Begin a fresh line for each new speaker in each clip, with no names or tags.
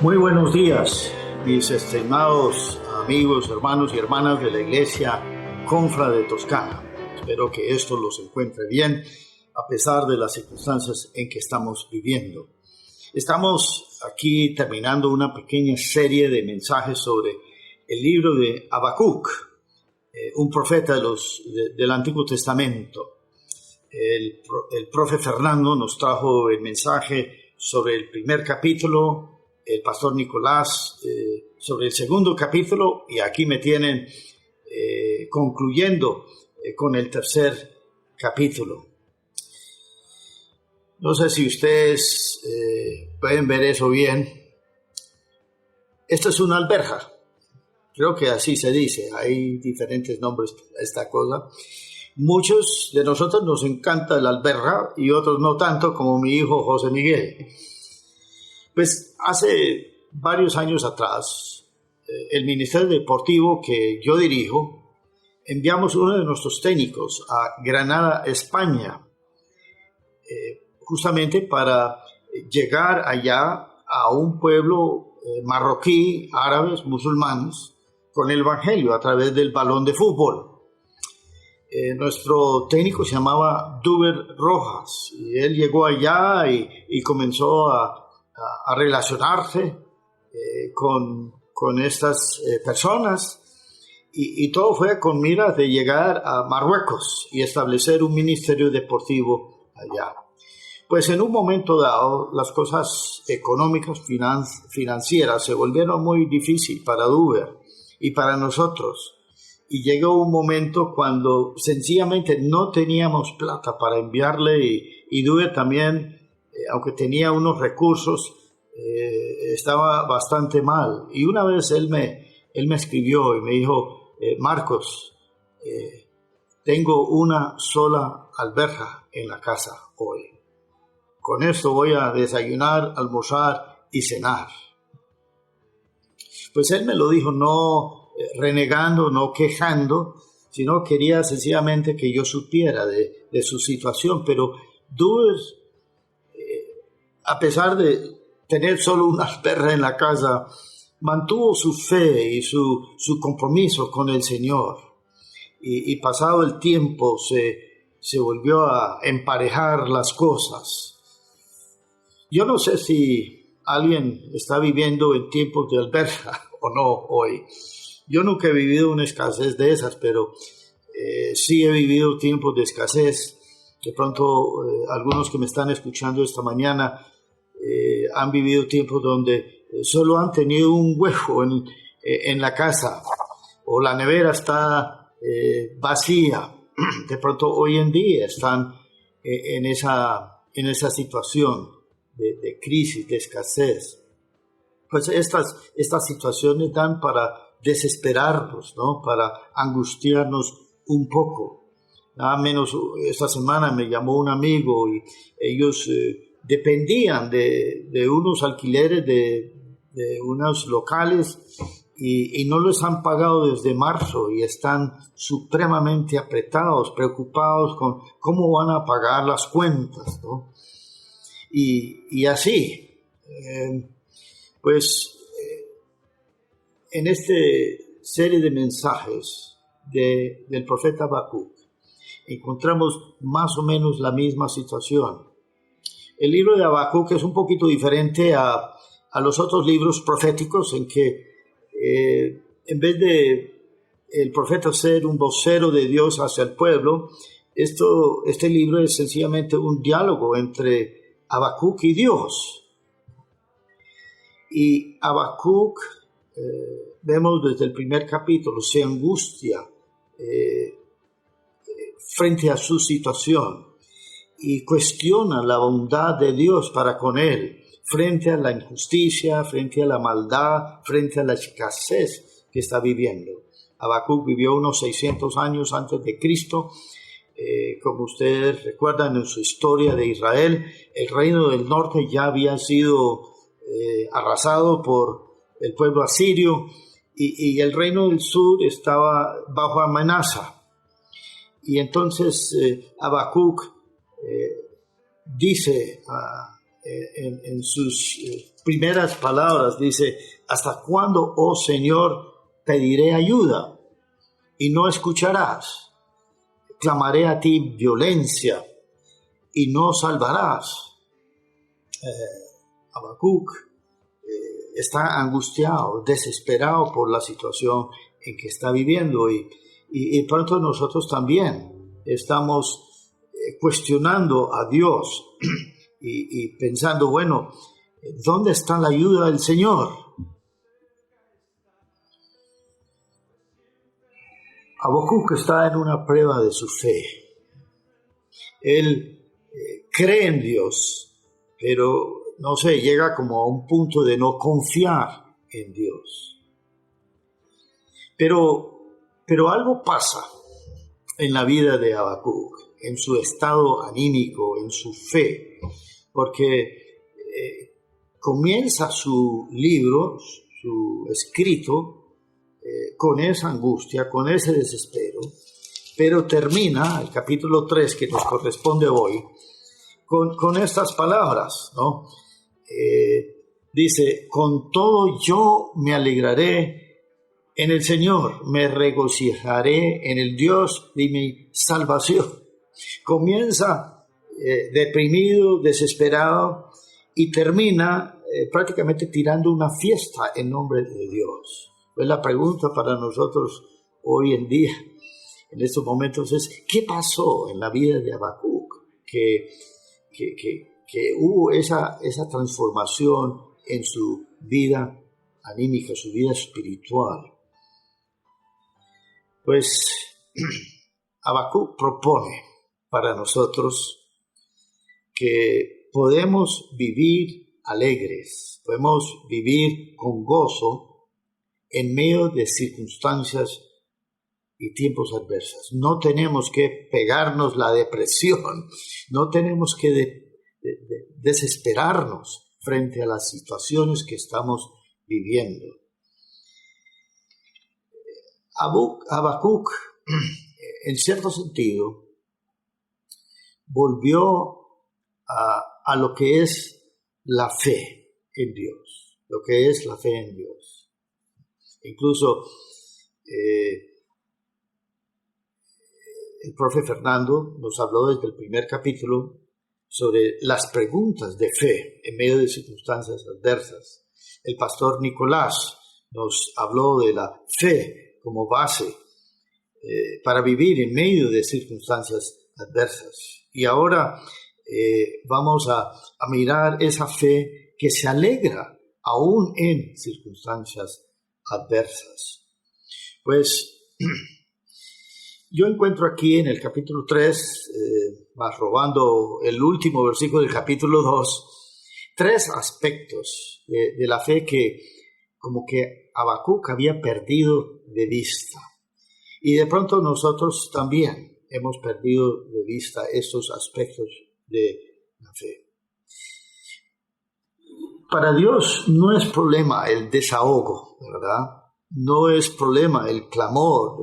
Muy buenos días, mis estimados amigos, hermanos y hermanas de la Iglesia Confra de Toscana. Espero que esto los encuentre bien a pesar de las circunstancias en que estamos viviendo. Estamos aquí terminando una pequeña serie de mensajes sobre el libro de Habacuc, un profeta del Antiguo Testamento. El profe Fernando nos trajo el mensaje sobre el primer capítulo, el pastor Nicolás sobre el segundo capítulo, y aquí me tienen concluyendo con el tercer capítulo. No sé si ustedes pueden ver eso bien. Esta es una alberja, creo que así se dice, hay diferentes nombres para esta cosa. Muchos de nosotros nos encanta la alberja y otros no tanto, como mi hijo José Miguel. Pues hace varios años atrás, el Ministerio Deportivo que yo dirijo, enviamos uno de nuestros técnicos a Granada, España, justamente para llegar allá a un pueblo marroquí, árabes, musulmanes, con el Evangelio a través del balón de fútbol. Nuestro técnico se llamaba Duber Rojas, y él llegó allá y comenzó a relacionarse con estas personas, y todo fue con miras de llegar a Marruecos y establecer un ministerio deportivo allá. Pues en un momento dado las cosas económicas, financieras se volvieron muy difíciles para Duber y para nosotros, y llegó un momento cuando sencillamente no teníamos plata para enviarle, y Duber también, aunque tenía unos recursos, estaba bastante mal. Y una vez él me escribió y me dijo: Marcos, tengo una sola alberja en la casa hoy. Con esto voy a desayunar, almorzar y cenar. Pues él me lo dijo no renegando, no quejando, sino quería sencillamente que yo supiera de su situación. Pero Duber, a pesar de tener solo una alberja en la casa, mantuvo su fe y su compromiso con el Señor. Y pasado el tiempo se volvió a emparejar las cosas. Yo no sé si alguien está viviendo en tiempos de alberja o no hoy. Yo nunca he vivido una escasez de esas, pero sí he vivido tiempos de escasez. De pronto, algunos que me están escuchando esta mañana han vivido tiempos donde solo han tenido un hueco en la casa, o la nevera está vacía. De pronto hoy en día están en esa situación de crisis, de escasez. Pues estas situaciones dan para desesperarnos, ¿no? Para angustiarnos un poco. Nada menos esta semana me llamó un amigo y ellos dependían de unos alquileres de unos locales, y no les han pagado desde marzo, y están supremamente apretados, preocupados con cómo van a pagar las cuentas, ¿no? Y así, en esta serie de mensajes del profeta Habacuc encontramos más o menos la misma situación. El libro de Habacuc es un poquito diferente a los otros libros proféticos, en que en vez de el profeta ser un vocero de Dios hacia el pueblo, este libro es sencillamente un diálogo entre Habacuc y Dios. Y Habacuc, vemos desde el primer capítulo, se angustia frente a su situación y cuestiona la bondad de Dios para con él, frente a la injusticia, frente a la maldad, frente a la escasez que está viviendo. Habacuc vivió unos 600 años antes de Cristo. Como ustedes recuerdan en su historia de Israel, el reino del norte ya había sido arrasado por el pueblo asirio, y el reino del sur estaba bajo amenaza. Y entonces Habacuc dice en sus primeras palabras dice: ¿hasta cuándo, oh Señor, pediré ayuda y no escucharás? Clamaré a ti violencia y no salvarás. Habacuc está angustiado, desesperado por la situación en que está viviendo y pronto nosotros también estamos cuestionando a Dios y pensando, bueno, ¿dónde está la ayuda del Señor? Habacuc está en una prueba de su fe. Él cree en Dios, pero no sé, llega como a un punto de no confiar en Dios. Pero algo pasa en la vida de Habacuc, en su estado anímico, en su fe, porque comienza su libro, su escrito, con esa angustia, con ese desespero, pero termina el capítulo 3 que nos corresponde hoy con estas palabras, ¿no? Dice: con todo yo me alegraré en el Señor, me regocijaré en el Dios de mi salvación. Comienza deprimido, desesperado y termina prácticamente tirando una fiesta en nombre de Dios. Pues la pregunta para nosotros hoy en día, en estos momentos, es: ¿qué pasó en la vida de Habacuc? Que hubo esa transformación en su vida anímica, su vida espiritual. Pues Habacuc propone para nosotros que podemos vivir alegres, podemos vivir con gozo en medio de circunstancias y tiempos adversos. No tenemos que pegarnos la depresión, no tenemos que desesperarnos frente a las situaciones que estamos viviendo. Habacuc, en cierto sentido, volvió a lo que es la fe en Dios, lo que es la fe en Dios. Incluso el profe Fernando nos habló desde el primer capítulo sobre las preguntas de fe en medio de circunstancias adversas. El pastor Nicolás nos habló de la fe como base para vivir en medio de circunstancias adversas. Y ahora vamos a mirar esa fe que se alegra aún en circunstancias adversas. Pues yo encuentro aquí en el capítulo 3, más robando el último versículo del capítulo 2, 3 aspectos de la fe que como que Habacuc había perdido de vista. Y de pronto nosotros también hemos perdido de vista estos aspectos de la fe. Para Dios no es problema el desahogo, ¿verdad? No es problema el clamor,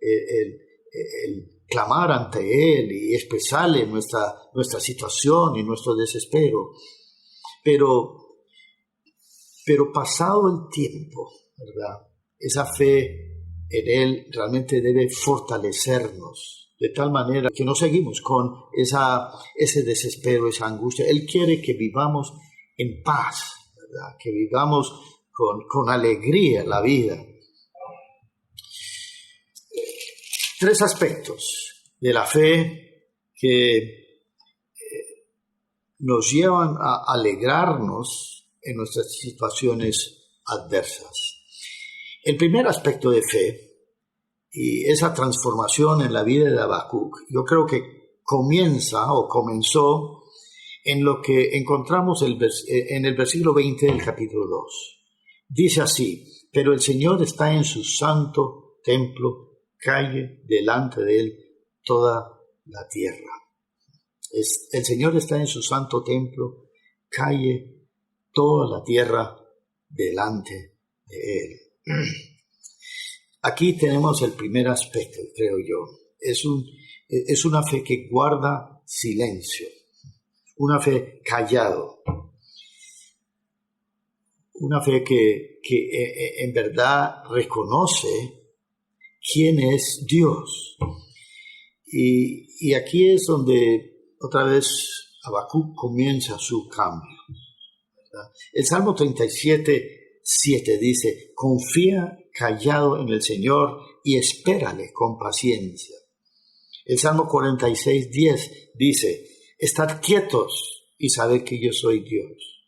el clamar ante Él y expresarle nuestra situación y nuestro desespero. Pero pasado el tiempo, ¿verdad? Esa fe en Él realmente debe fortalecernos de tal manera que no seguimos con ese desespero, esa angustia. Él quiere que vivamos en paz, ¿verdad? Que vivamos con alegría la vida. 3 aspectos de la fe que nos llevan a alegrarnos en nuestras situaciones adversas. El primer aspecto de fe y esa transformación en la vida de Habacuc, yo creo que comenzó en lo que encontramos en el versículo 20 del capítulo 2. Dice así: pero el Señor está en su santo templo, calle delante de él toda la tierra. El Señor está en su santo templo, calle toda la tierra delante de él. Aquí tenemos el primer aspecto, creo yo. Es una fe que guarda silencio, una fe callado. una fe que en verdad reconoce quién es Dios. Y aquí es donde otra vez Habacuc comienza su cambio, ¿verdad? El Salmo 37:7 dice: confía callado en el Señor y espérale con paciencia. El Salmo 46:10 dice: estad quietos y sabed que yo soy Dios.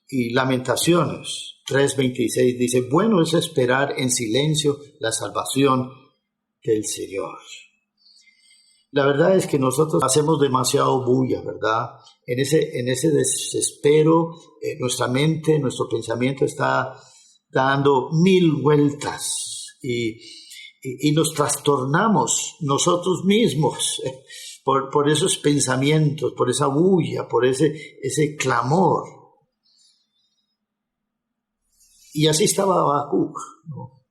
Y Lamentaciones 3:26 dice: bueno es esperar en silencio la salvación del Señor. La verdad es que nosotros hacemos demasiado bulla, ¿verdad? En ese desespero, nuestra mente, nuestro pensamiento está dando 1000 vueltas y nos trastornamos nosotros mismos por esos pensamientos, por esa bulla, por ese clamor. Y así estaba Habacuc, ¿no?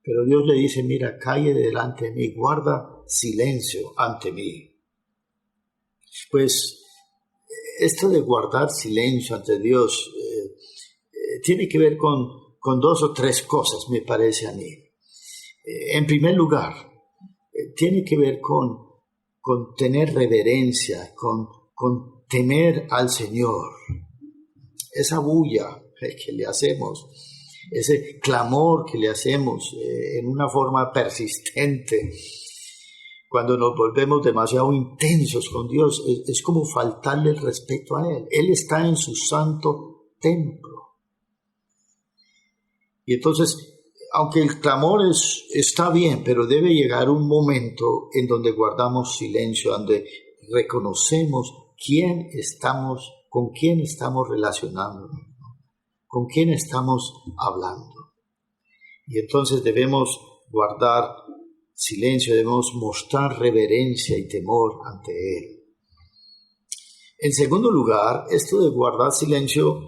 Pero Dios le dice: mira, calle delante de mí, guarda silencio ante mí. Pues esto de guardar silencio ante Dios tiene que ver con 2 o 3 cosas, me parece a mí. En primer lugar, tiene que ver con tener reverencia, con temer al Señor. Esa bulla que le hacemos, ese clamor que le hacemos en una forma persistente, cuando nos volvemos demasiado intensos con Dios, es como faltarle el respeto a Él. Él está en su santo templo. Y entonces, aunque el clamor está bien, pero debe llegar un momento en donde guardamos silencio, donde reconocemos con quién estamos relacionándonos, con quién estamos hablando. Y entonces debemos guardar silencio, debemos mostrar reverencia y temor ante Él. En segundo lugar, esto de guardar silencio,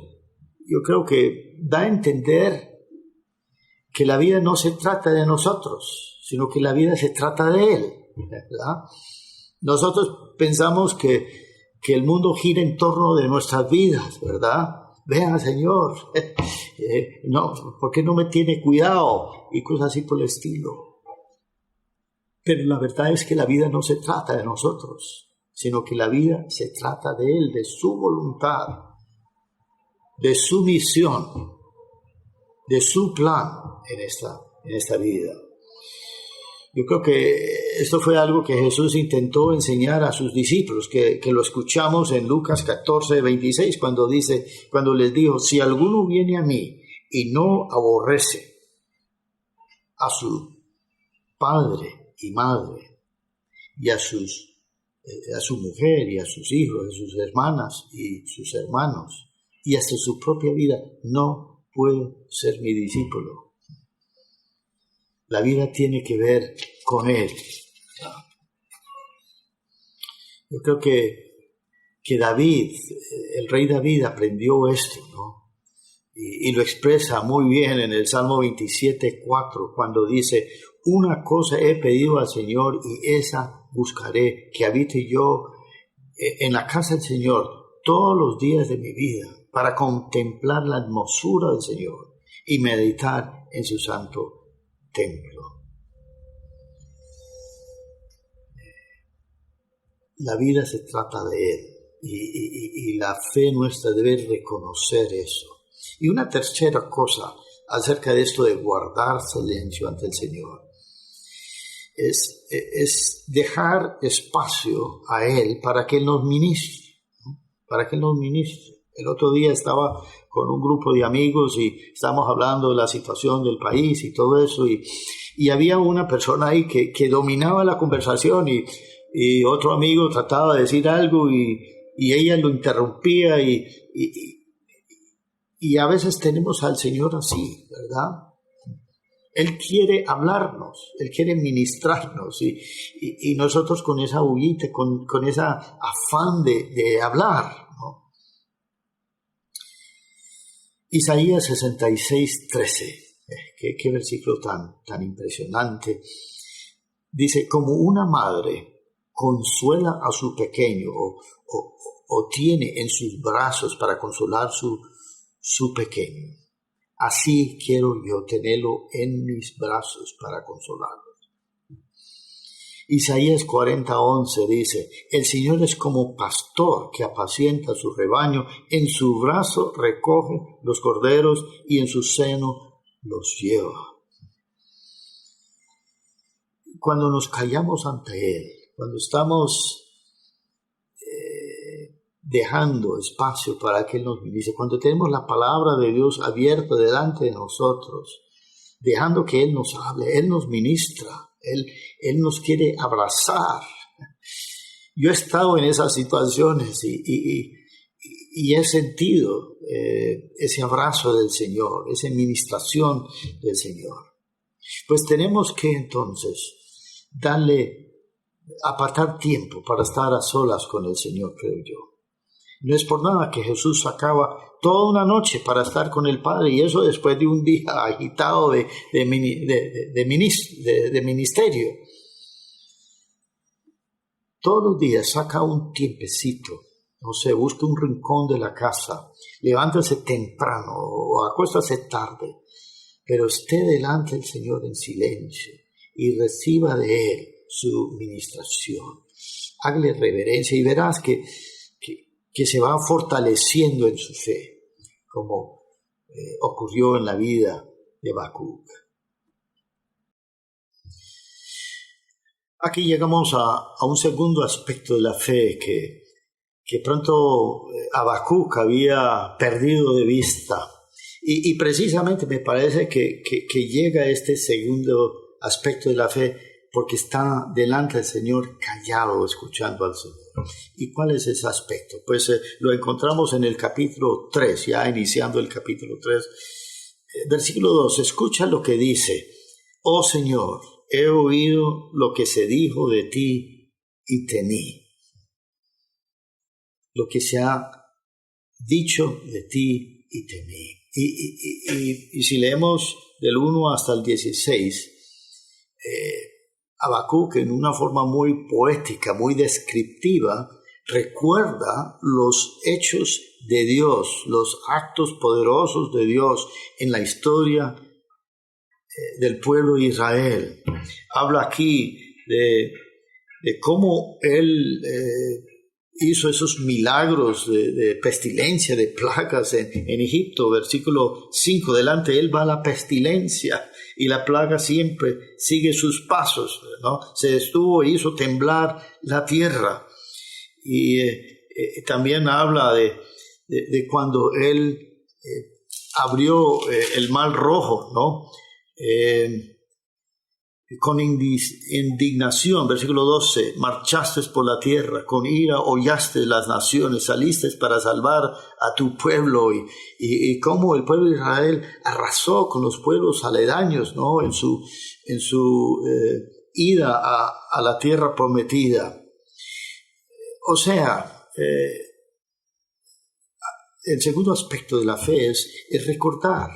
yo creo que da a entender que la vida no se trata de nosotros, sino que la vida se trata de Él, ¿verdad? Nosotros pensamos que el mundo gira en torno de nuestras vidas, ¿verdad? Vea, Señor, no, ¿por qué no me tiene cuidado? Y cosas así por el estilo. Pero la verdad es que la vida no se trata de nosotros, sino que la vida se trata de Él, de su voluntad, de su misión, de su plan en esta vida. Yo creo que esto fue algo que Jesús intentó enseñar a sus discípulos, que lo escuchamos en Lucas 14:26, cuando les dijo: si alguno viene a mí y no aborrece a su padre y madre, y a su mujer, y a sus hijos, a sus hermanas y sus hermanos, y hasta su propia vida, no puede ser mi discípulo. La vida tiene que ver con Él. Yo creo que David, el rey David, aprendió esto, ¿no? Y lo expresa muy bien en el Salmo 27:4, cuando dice: una cosa he pedido al Señor y esa buscaré, que habite yo en la casa del Señor todos los días de mi vida, para contemplar la hermosura del Señor y meditar en su santo templo. La vida se trata de Él y la fe nuestra debe reconocer eso. Y una tercera cosa acerca de esto de guardar silencio ante el Señor es dejar espacio a Él para que Él nos ministre, ¿no? Para que Él nos ministre. El otro día estaba con un grupo de amigos y estábamos hablando de la situación del país y todo eso, y había una persona ahí que dominaba la conversación y otro amigo trataba de decir algo y ella lo interrumpía y a veces tenemos al Señor así, ¿verdad? Él quiere hablarnos, Él quiere ministrarnos y nosotros con esa bullita, con ese afán de hablar, ¿no? Isaías 66:13, qué versículo tan impresionante. Dice: como una madre consuela a su pequeño o tiene en sus brazos para consolar su pequeño. Así quiero yo tenerlo en mis brazos para consolarlo. Isaías 40:11 dice, el Señor es como pastor que apacienta su rebaño, en su brazo recoge los corderos y en su seno los lleva. Cuando nos callamos ante Él, cuando estamos dejando espacio para que Él nos ministre, cuando tenemos la palabra de Dios abierta delante de nosotros, dejando que Él nos hable, Él nos ministra, Él nos quiere abrazar. Yo he estado en esas situaciones y he sentido ese abrazo del Señor, esa ministración del Señor. Pues tenemos que entonces apartar tiempo para estar a solas con el Señor, creo yo. No es por nada que Jesús sacaba toda una noche para estar con el Padre, y eso después de un día agitado de ministerio. Todos los días saca un tiempecito, no sé, busca un rincón de la casa, levántase temprano o acuéstase tarde, pero esté delante del Señor en silencio y reciba de Él su ministración. Hágale reverencia y verás que se va fortaleciendo en su fe, como ocurrió en la vida de Habacuc. Aquí llegamos a un segundo aspecto de la fe que pronto Habacuc había perdido de vista. Y precisamente me parece que llega este segundo aspecto de la fe porque está delante del Señor callado, escuchando al Señor. ¿Y cuál es ese aspecto? Pues lo encontramos en el capítulo 3, ya iniciando el capítulo 3, versículo 2. Escucha lo que dice: oh Señor, he oído lo que se dijo de ti y temí. Lo que se ha dicho de ti y temí. Y si leemos del 1 hasta el 16, Habacuc, en una forma muy poética, muy descriptiva, recuerda los hechos de Dios, los actos poderosos de Dios en la historia del pueblo de Israel. Habla aquí de cómo Él hizo esos milagros de pestilencia, de plagas en Egipto. Versículo 5, delante de Él va la pestilencia y la plaga siempre sigue sus pasos, ¿no? Se detuvo e hizo temblar la tierra. Y también habla de cuando Él abrió el mar rojo, ¿no? Con indignación, versículo 12, marchaste por la tierra, con ira hollaste las naciones, saliste para salvar a tu pueblo, y cómo el pueblo de Israel arrasó con los pueblos aledaños, ¿no? En su ida a la tierra prometida. O sea, el segundo aspecto de la fe es recordar.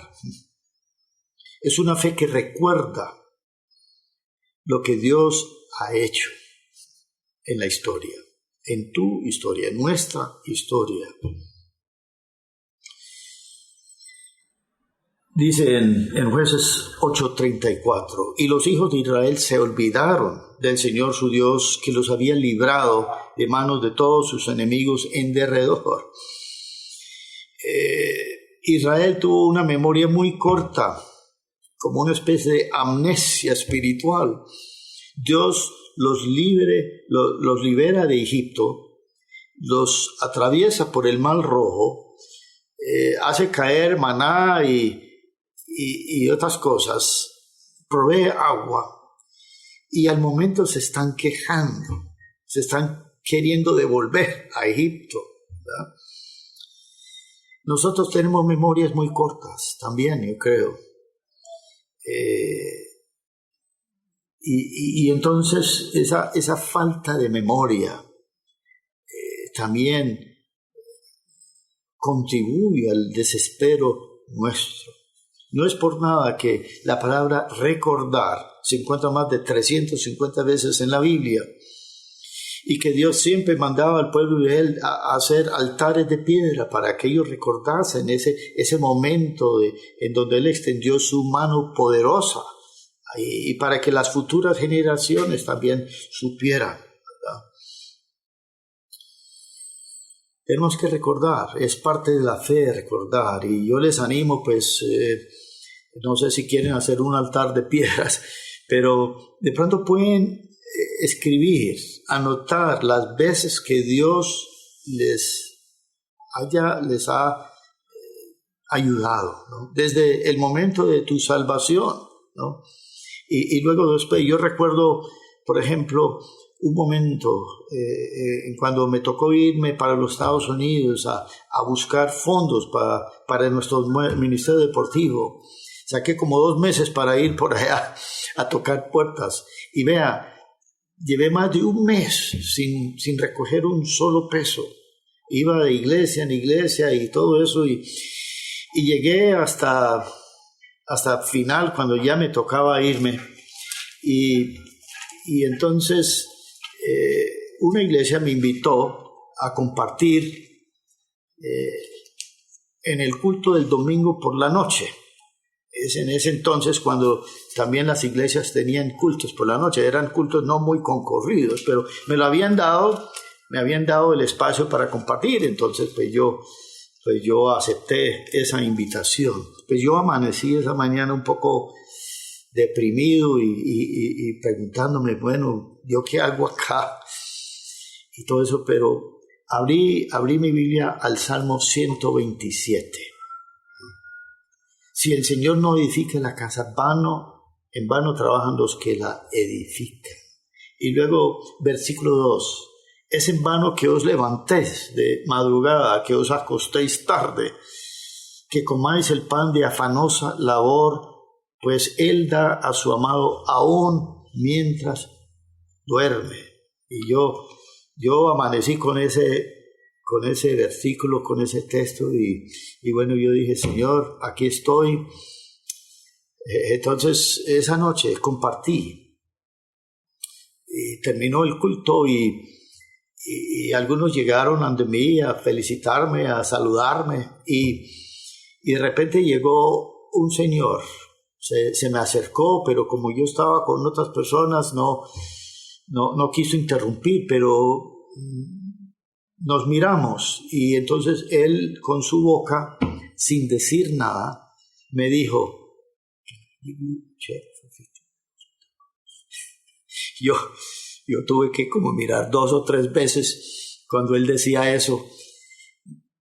Es una fe que recuerda lo que Dios ha hecho en la historia, en tu historia, en nuestra historia. Dice en Jueces 8:34, y los hijos de Israel se olvidaron del Señor su Dios, que los había librado de manos de todos sus enemigos en derredor. Israel tuvo una memoria muy corta, como una especie de amnesia espiritual. Dios los libera de Egipto, los atraviesa por el Mar Rojo, hace caer maná y otras cosas, provee agua, y al momento se están quejando, se están queriendo devolver a Egipto, ¿verdad? Nosotros tenemos memorias muy cortas también, yo creo. Y entonces esa falta de memoria también contribuye al desespero nuestro. No es por nada que la palabra recordar se encuentra más de 350 veces en la Biblia. y que Dios siempre mandaba al pueblo de él a hacer altares de piedra para que ellos recordasen ese momento en donde él extendió su mano poderosa y para que las futuras generaciones también supieran, ¿verdad? Tenemos que recordar, es parte de la fe recordar, y yo les animo, pues, no sé si quieren hacer un altar de piedras, pero de pronto pueden escribir, anotar las veces que Dios les ha ayudado, ¿no? Desde el momento de tu salvación, ¿no? Y luego después, yo recuerdo, por ejemplo, un momento cuando me tocó irme para los Estados Unidos a buscar fondos para nuestro ministerio deportivo. Saqué como 2 meses para ir por allá a tocar puertas. Y vea, llevé más de 1 mes sin recoger un solo peso. Iba de iglesia en iglesia y todo eso. Y llegué hasta final, cuando ya me tocaba irme. Y entonces una iglesia me invitó a compartir en el culto del domingo por la noche. Es en ese entonces cuando también las iglesias tenían cultos por la noche. Eran cultos no muy concurridos, pero me habían dado el espacio para compartir. Entonces pues yo acepté esa invitación. Pues yo amanecí esa mañana un poco deprimido y preguntándome, bueno, ¿yo qué hago acá? Y todo eso, pero abrí mi Biblia al Salmo 127. Si el Señor no edifica la casa, en vano trabajan los que la edifican. Y luego, versículo 2, es en vano que os levantéis de madrugada, que os acostéis tarde, que comáis el pan de afanosa labor, pues Él da a su amado aún mientras duerme. Y yo amanecí con ese versículo, con ese texto, y bueno, yo dije, Señor, aquí estoy. Entonces, esa noche compartí, y terminó el culto, y algunos llegaron ante mí a felicitarme, a saludarme, y de repente llegó un señor, se me acercó, pero como yo estaba con otras personas, no quiso interrumpir, pero nos miramos, y entonces él con su boca, sin decir nada, me dijo, yo tuve que como mirar 2 o 3 veces cuando él decía eso.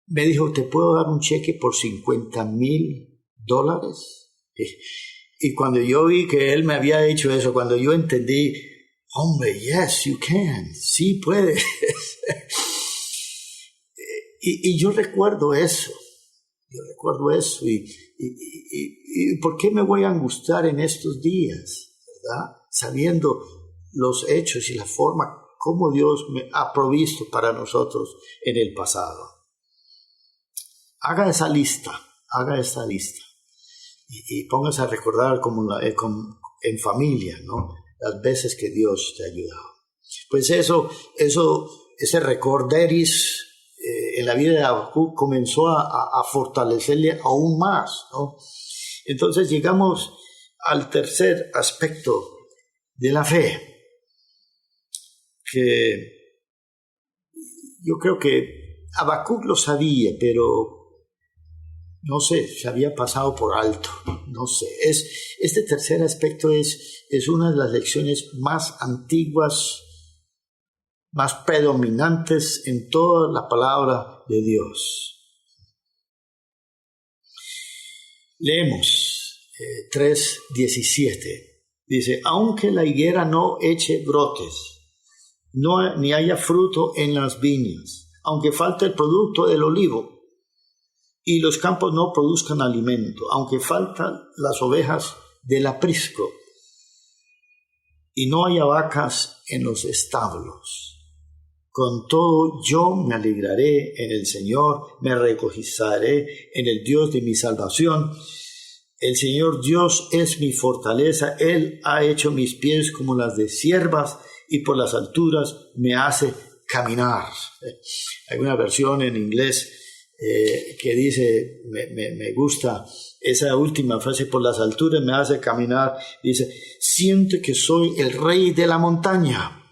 Me dijo, ¿te puedo dar un cheque por $50,000? Y cuando yo vi que él me había dicho eso, cuando yo entendí, hombre, yes, you can, sí puedes. Y yo recuerdo eso, y ¿por qué me voy a angustiar en estos días, verdad? Sabiendo los hechos y la forma como Dios me ha provisto para nosotros en el pasado. Haga esa lista, y póngase a recordar en familia, ¿no? Las veces que Dios te ha ayudado. Pues ese recorderis en la vida de Habacuc comenzó a fortalecerle aún más, ¿no? Entonces llegamos al tercer aspecto de la fe, que yo creo que Habacuc lo sabía, pero no sé, se había pasado por alto, no sé. Este tercer aspecto es una de las lecciones más antiguas, más predominantes en toda la palabra de Dios. Leemos 3:17. Dice, aunque la higuera no eche brotes, ni haya fruto en las viñas, aunque falte el producto del olivo, y los campos no produzcan alimento, aunque faltan las ovejas del aprisco, y no haya vacas en los establos. Con todo yo me alegraré en el Señor, me regocijaré en el Dios de mi salvación. El Señor Dios es mi fortaleza, Él ha hecho mis pies como las de ciervas y por las alturas me hace caminar. Hay una versión en inglés que dice, me gusta esa última frase, por las alturas me hace caminar, dice, siento que soy el rey de la montaña.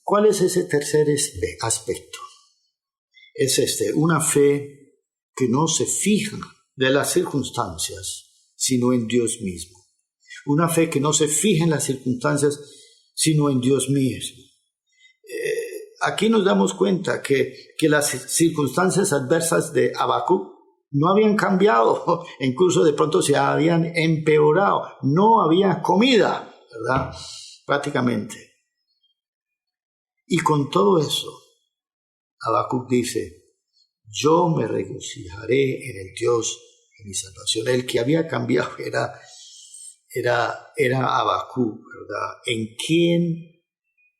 ¿Cuál es ese tercer aspecto? Es una fe que no se fija de las circunstancias, sino en Dios mismo. Una fe que no se fija en las circunstancias, sino en Dios mismo. Aquí nos damos cuenta que las circunstancias adversas de Habacuc no habían cambiado, incluso de pronto se habían empeorado. No había comida, ¿verdad? Prácticamente. Y con todo eso, Habacuc dice, yo me regocijaré en el Dios de mi salvación. El que había cambiado era Habacuc, ¿verdad? ¿En quién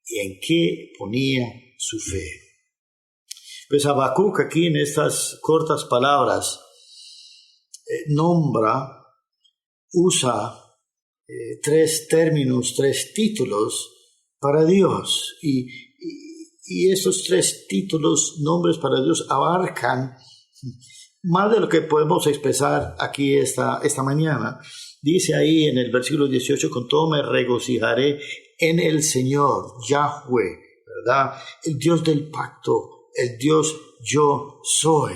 y en qué ponía su fe? Pues Habacuc aquí en estas cortas palabras usa tres términos, tres títulos para Dios, y estos tres títulos, nombres para Dios, abarcan más de lo que podemos expresar aquí esta mañana. Dice ahí en el versículo 18, con todo me regocijaré en el Señor, Yahweh, ¿verdad? El Dios del pacto, el Dios yo soy,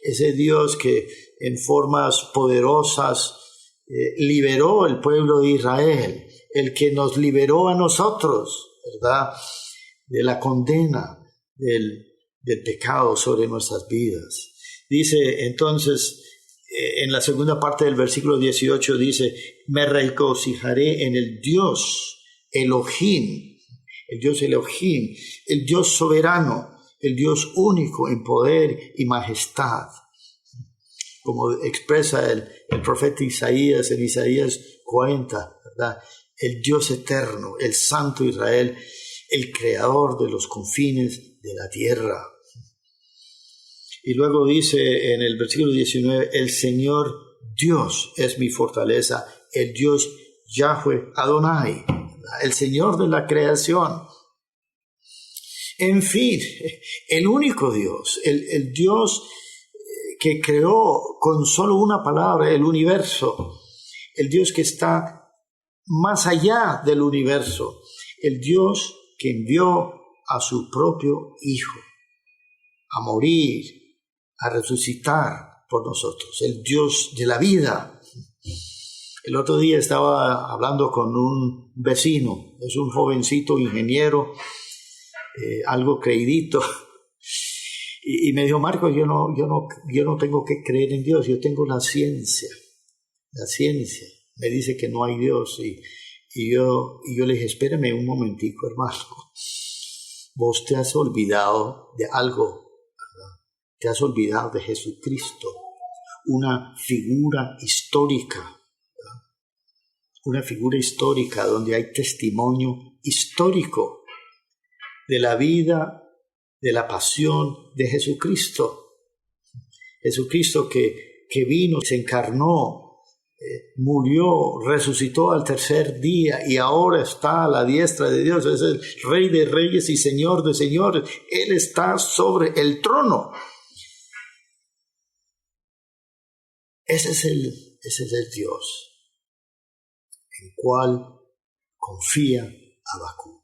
ese Dios que en formas poderosas liberó el pueblo de Israel, el que nos liberó a nosotros, ¿verdad?, de la condena del pecado sobre nuestras vidas. Dice entonces, en la segunda parte del versículo 18, dice, me regocijaré en el Dios Elohim, el Dios Elohim, el Dios soberano, el Dios único en poder y majestad. Como expresa el profeta Isaías en Isaías 40, ¿verdad? El Dios eterno, el Santo Israel, el creador de los confines de la tierra. Y luego dice en el versículo 19, el Señor Dios es mi fortaleza, el Dios Yahweh Adonai, el Señor de la creación. En fin, el único Dios, el Dios que creó con solo una palabra el universo, el Dios que está más allá del universo, el Dios que envió a su propio Hijo a morir, a resucitar por nosotros, el Dios de la vida. El otro día estaba hablando con un vecino, es un jovencito ingeniero, algo creidito, y me dijo, Marco, yo no tengo que creer en Dios, yo tengo la ciencia me dice que no hay Dios, y yo le dije, espérame un momentico, hermano, vos te has olvidado de algo, ¿verdad? Te has olvidado de Jesucristo, una figura histórica, ¿verdad? Una figura histórica donde hay testimonio histórico de la vida, de la pasión de Jesucristo. Jesucristo que vino, se encarnó, murió, resucitó al tercer día y ahora está a la diestra de Dios. Es el Rey de reyes y Señor de señores. Él está sobre el trono. Ese es el Dios en cual confía Habacuc.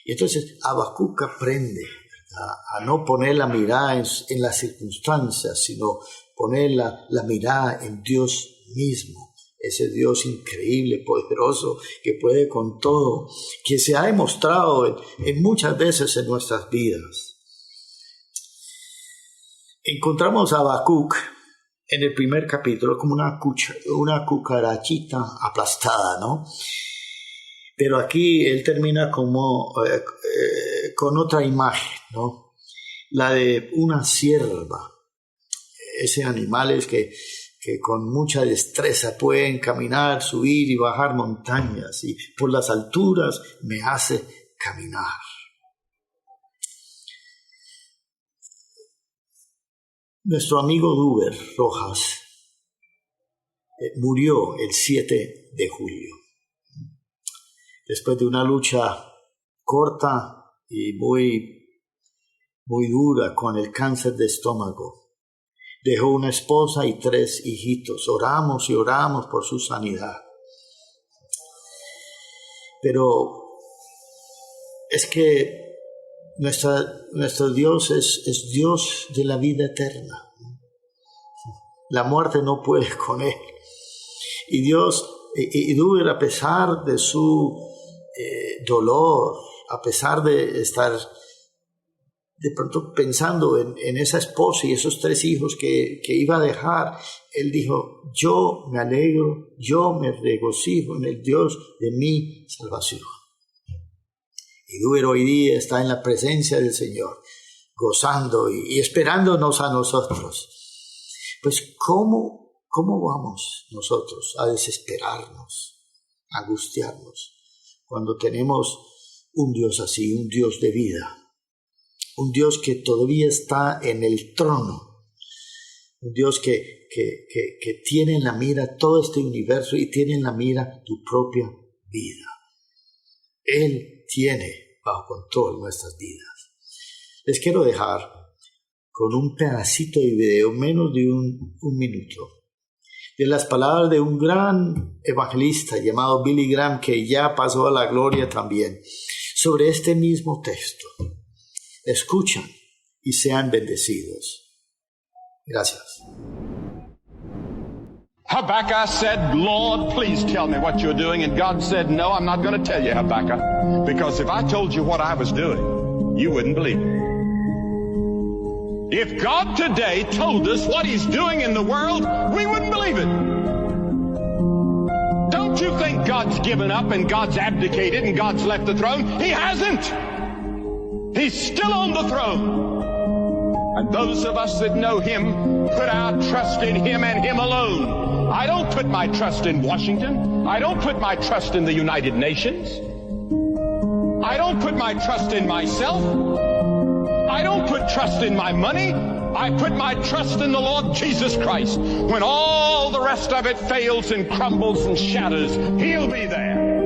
Y entonces Habacuc aprende, ¿verdad?, a no poner la mirada en las circunstancias, sino poner la mirada en Dios mismo, ese Dios increíble, poderoso, que puede con todo, que se ha demostrado en muchas veces en nuestras vidas. Encontramos a Habacuc en el primer capítulo como una cucarachita aplastada, ¿no? Pero aquí él termina como con otra imagen, ¿no? La de una cierva. Ese animales que con mucha destreza pueden caminar, subir y bajar montañas, y por las alturas me hace caminar. Nuestro amigo Duber Rojas murió el 7 de julio. Después de una lucha corta y muy dura con el cáncer de estómago, dejó una esposa y 3 hijitos. Oramos y oramos por su sanidad. Pero es que nuestro Dios es Dios de la vida eterna. La muerte no puede con Él. Y Dewey, a pesar de su dolor, a pesar de estar de pronto pensando en esa esposa y esos 3 hijos que iba a dejar, él dijo: yo me alegro, yo me regocijo en el Dios de mi salvación. Y Dewey hoy día está en la presencia del Señor, gozando y esperándonos a nosotros. Pues ¿cómo vamos nosotros a desesperarnos, a angustiarnos, cuando tenemos un Dios así, un Dios de vida, un Dios que todavía está en el trono, un Dios que tiene en la mira todo este universo y tiene en la mira tu propia vida? Él tiene bajo control nuestras vidas. Les quiero dejar con un pedacito de video, menos de un minuto, de las palabras de un gran evangelista llamado Billy Graham, que ya pasó a la gloria también, sobre este mismo texto. Escuchan y sean bendecidos. Gracias.
Habakkuk said, Lord, please tell me what you're doing. And God said, no, I'm not going to tell you, Habakkuk, because if I told you what I was doing, you wouldn't believe it. If God today told us what He's doing in the world, we wouldn't believe it. Don't you think God's given up and God's abdicated and God's left the throne? He hasn't. He's still on the throne. And those of us that know Him put our trust in Him and Him alone. I don't put my trust in Washington. I don't put my trust in the United Nations. I don't put my trust in myself. I don't put trust in my money. I put my trust in the Lord Jesus Christ. When all the rest of it fails and crumbles and shatters, He'll be there.